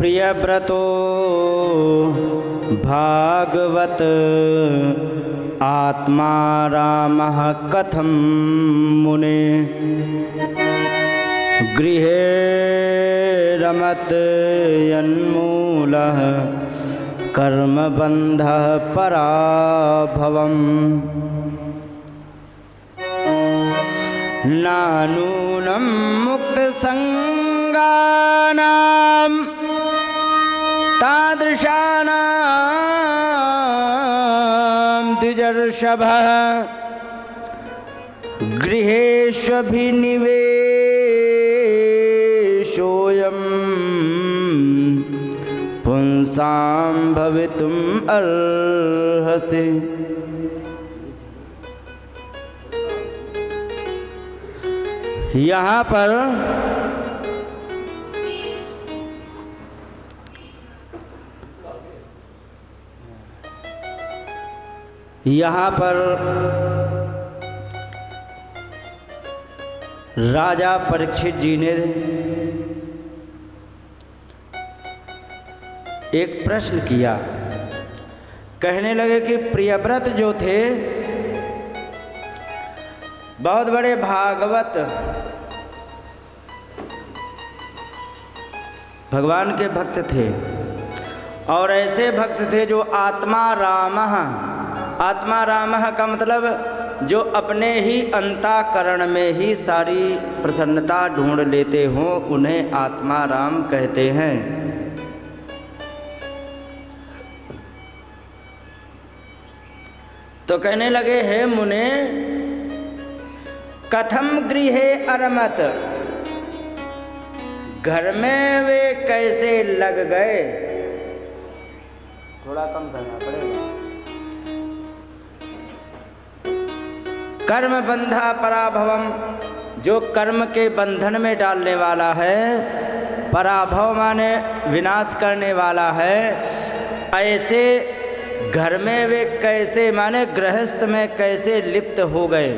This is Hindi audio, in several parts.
प्रियव्रतो भागवत आत्मा रामः कथं मुने गृहे रमत यन्मूलः कर्मबन्धः पराभवम् नानूनं मुक्तसङ्गानां तादृशानां द्विजर्षभः गृहेष्वभिनिवेशोऽयं पुंसां भवितुम् अर्हसि। यहाँ पर राजा परीक्षित जी ने एक प्रश्न किया। कहने लगे कि प्रियव्रत जो थे बहुत बड़े भागवत भगवान के भक्त थे और ऐसे भक्त थे जो आत्मा रामः का मतलब जो अपने ही अंतःकरण में ही सारी प्रसन्नता ढूंढ लेते हों उन्हें आत्मा राम कहते हैं। तो कहने लगे हे मुने कथम गृहे अरमत, घर में वे कैसे लग गए। थोड़ा कम करना पड़ेगा। कर्म बंधा पराभवम, जो कर्म के बंधन में डालने वाला है, पराभव माने विनाश करने वाला है, ऐसे घर में वे कैसे माने गृहस्थ में कैसे लिप्त हो गए।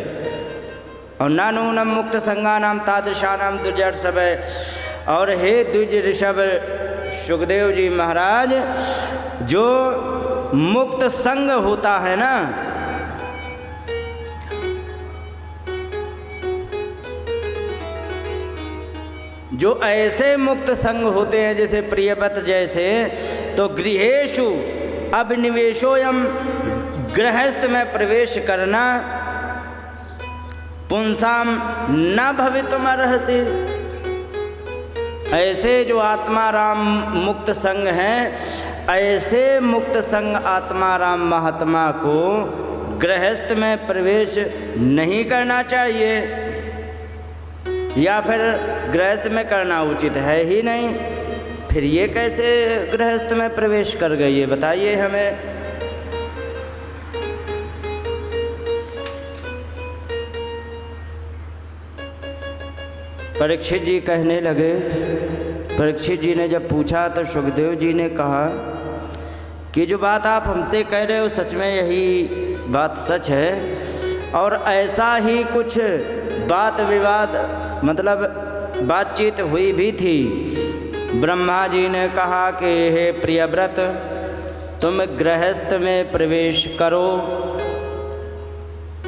और नानूनम मुक्त संगानाम तादृशानाम द्विजर्षभ, और हे द्विज ऋषभ सुखदेव जी महाराज, जो मुक्त संग होता है ना, जो ऐसे मुक्त संग होते हैं जैसे प्रियव्रत जैसे, तो गृहेषु अभिनिवेशोयम, गृहस्थ में प्रवेश करना, पुंसाम न भवितुम अर्हति, ऐसे जो आत्मा राम मुक्त संग हैं, ऐसे मुक्त संग आत्मा राम महात्मा को गृहस्थ में प्रवेश नहीं करना चाहिए, या फिर गृहस्थ में करना उचित है ही नहीं। फिर ये कैसे गृहस्थ में प्रवेश कर गई, ये बताइए हमें। परीक्षित जी कहने लगे, परीक्षित जी ने जब पूछा तो सुखदेव जी ने कहा कि जो बात आप हमसे कह रहे हो सच में यही बात सच है, और ऐसा ही कुछ बात विवाद मतलब बातचीत हुई भी थी। ब्रह्मा जी ने कहा कि हे प्रियव्रत, तुम गृहस्थ में प्रवेश करो,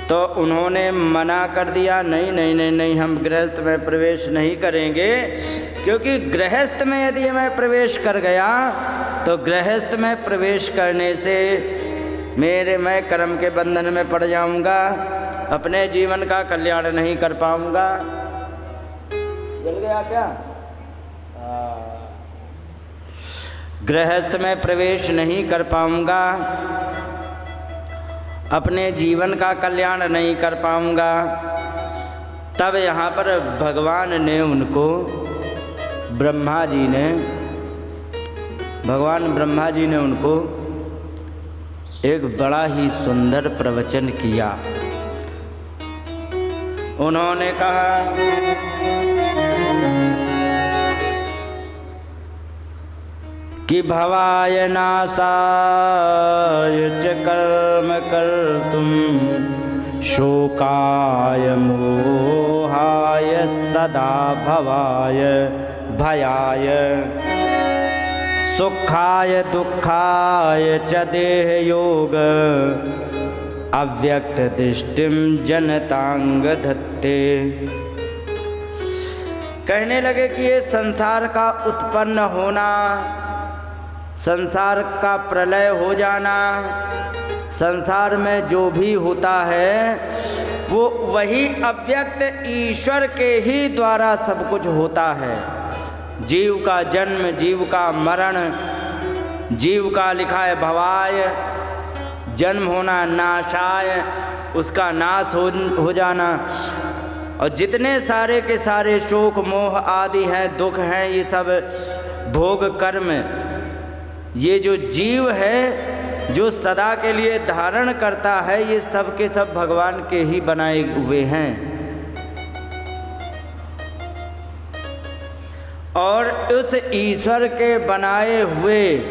तो उन्होंने मना कर दिया, नहीं नहीं नहीं नहीं, हम गृहस्थ में प्रवेश नहीं करेंगे, क्योंकि गृहस्थ में यदि मैं प्रवेश कर गया तो गृहस्थ में प्रवेश करने से मैं कर्म के बंधन में पड़ जाऊंगा, अपने जीवन का कल्याण नहीं कर पाऊंगा। जल गया क्या? गृहस्थ में प्रवेश नहीं कर पाऊंगा, अपने जीवन का कल्याण नहीं कर पाऊंगा। तब यहाँ पर भगवान ने उनको भगवान ब्रह्मा जी ने उनको एक बड़ा ही सुंदर प्रवचन किया। उन्होंने कहा कि भवाय नाशाय च कर्म कर्तुम शोकाय मोहाय सदा भवाय भयाय सुखाय दुखाय च देह योग अव्यक्त दृष्टिम जनतांग धत्ते। कहने लगे कि ये संसार का उत्पन्न होना, संसार का प्रलय हो जाना, संसार में जो भी होता है वो वही अव्यक्त ईश्वर के ही द्वारा सब कुछ होता है। जीव का जन्म, जीव का मरण, जीव का लिखा है भवाय, जन्म होना, नाशाय, उसका नाश हो जाना, और जितने सारे के सारे शोक मोह आदि हैं, दुख हैं, ये सब भोग कर्म, ये जो जीव है जो सदा के लिए धारण करता है, ये सब के सब भगवान के ही बनाए हुए हैं। और उस ईश्वर के बनाए हुए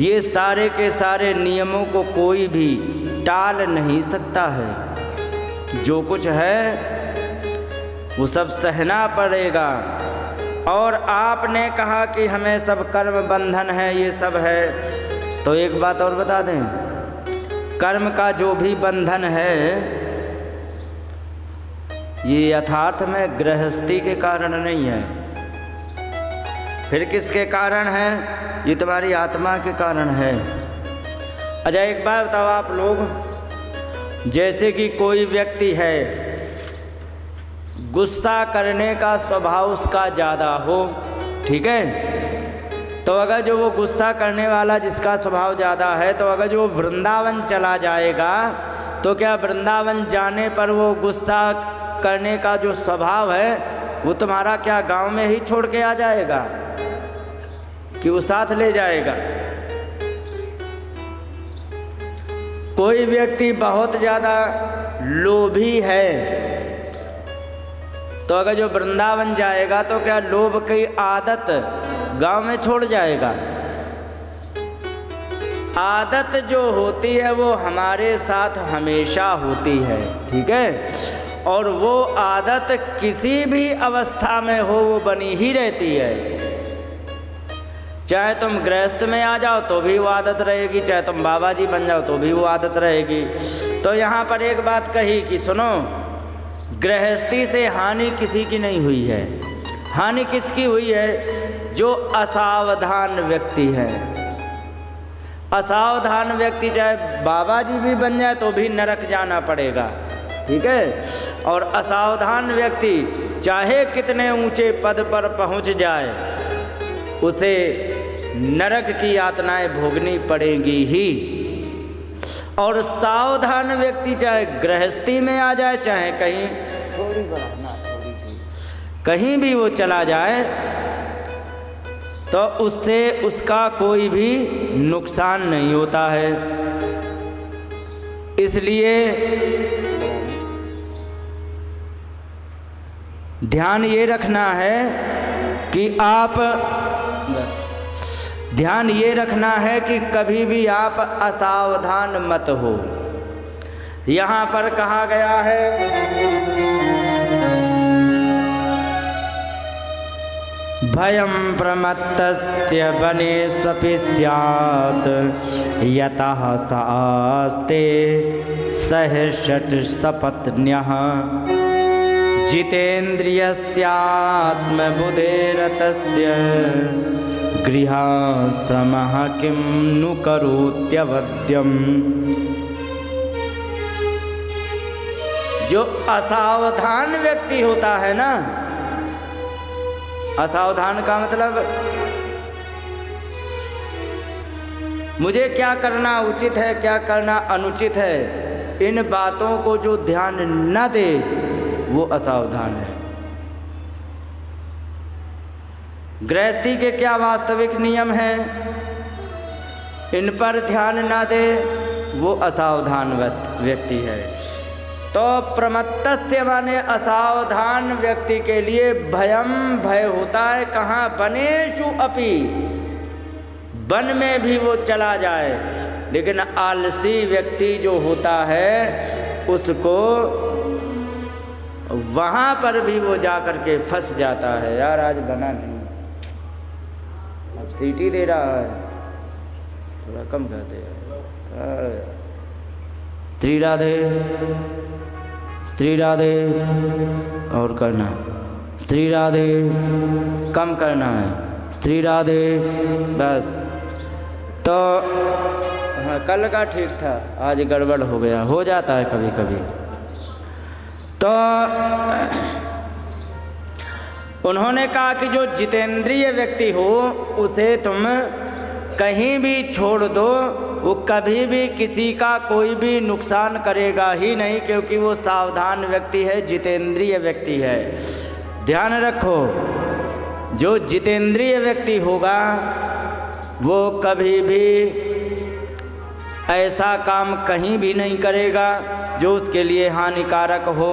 ये सारे के सारे नियमों को कोई भी टाल नहीं सकता है। जो कुछ है वो सब सहना पड़ेगा। और आपने कहा कि हमें सब कर्म बंधन है, ये सब है, तो एक बात और बता दें, कर्म का जो भी बंधन है ये यथार्थ में गृहस्थी के कारण नहीं है। फिर किसके कारण है? ये तुम्हारी आत्मा के कारण है। अच्छा एक बात बताओ आप लोग, जैसे कि कोई व्यक्ति है, गुस्सा करने का स्वभाव उसका ज़्यादा हो, ठीक है, तो अगर जो वो गुस्सा करने वाला जिसका स्वभाव ज़्यादा है, तो अगर जो वृंदावन चला जाएगा तो क्या वृंदावन जाने पर वो गुस्सा करने का जो स्वभाव है वो तुम्हारा क्या गांव में ही छोड़ के आ जाएगा कि वो साथ ले जाएगा? कोई व्यक्ति बहुत ज़्यादा लोभी है, तो अगर जो वृंदावन जाएगा तो क्या लोभ की आदत गांव में छोड़ जाएगा? आदत जो होती है वो हमारे साथ हमेशा होती है, ठीक है, और वो आदत किसी भी अवस्था में हो वो बनी ही रहती है। चाहे तुम गृहस्थ में आ जाओ तो भी वो आदत रहेगी, चाहे तुम बाबा जी बन जाओ तो भी वो आदत रहेगी। तो यहाँ पर एक बात कही कि सुनो, गृहस्थी से हानि किसी की नहीं हुई है। हानि किसकी हुई है? जो असावधान व्यक्ति है। असावधान व्यक्ति चाहे बाबा जी भी बन जाए तो भी नरक जाना पड़ेगा, ठीक है, और असावधान व्यक्ति चाहे कितने ऊंचे पद पर पहुंच जाए उसे नरक की यातनाएं भोगनी पड़ेगी ही। और सावधान व्यक्ति चाहे गृहस्थी में आ जाए, चाहे कहीं कहीं भी वो चला जाए, तो उससे उसका कोई भी नुकसान नहीं होता है। इसलिए ध्यान ये रखना है कि ध्यान ये रखना है कि कभी भी आप असावधान मत हो। यहाँ पर कहा गया है, भयं प्रमत्तस्य वनेष्वपि स्यात् यतः स आस्ते सहषट्सपत्न्यः जितेन्द्रियस्यात्मबुधेरतस्य गृहस्थमः किं नु करोत्यवद्यम्। जो असावधान व्यक्ति होता है ना, असावधान का मतलब मुझे क्या करना उचित है, क्या करना अनुचित है, इन बातों को जो ध्यान न दे वो असावधान है। गृहस्थी के क्या वास्तविक नियम हैं, इन पर ध्यान ना दे वो असावधान व्यक्ति है। तो प्रमत्तस्य माने असावधान व्यक्ति के लिए भयम भय होता है। कहाँ? वनेषु अपि, वन में भी वो चला जाए, लेकिन आलसी व्यक्ति जो होता है उसको वहाँ पर भी वो जा कर के फंस जाता है। यार आज बना नहीं, अब सीटी दे रहा है, थोड़ा कम कहते हैं। श्री राधे, श्री राधे, और करना है। श्री राधे, कम करना है। श्री राधे, बस। तो हाँ, कल का ठीक था, आज गड़बड़ हो गया, हो जाता है कभी कभी। तो उन्होंने कहा कि जो जितेंद्रिय व्यक्ति हो उसे तुम कहीं भी छोड़ दो, वो कभी भी किसी का कोई भी नुकसान करेगा ही नहीं, क्योंकि वो सावधान व्यक्ति है, जितेंद्रिय व्यक्ति है। ध्यान रखो, जो जितेंद्रिय व्यक्ति होगा वो कभी भी ऐसा काम कहीं भी नहीं करेगा जो उसके लिए हानिकारक हो।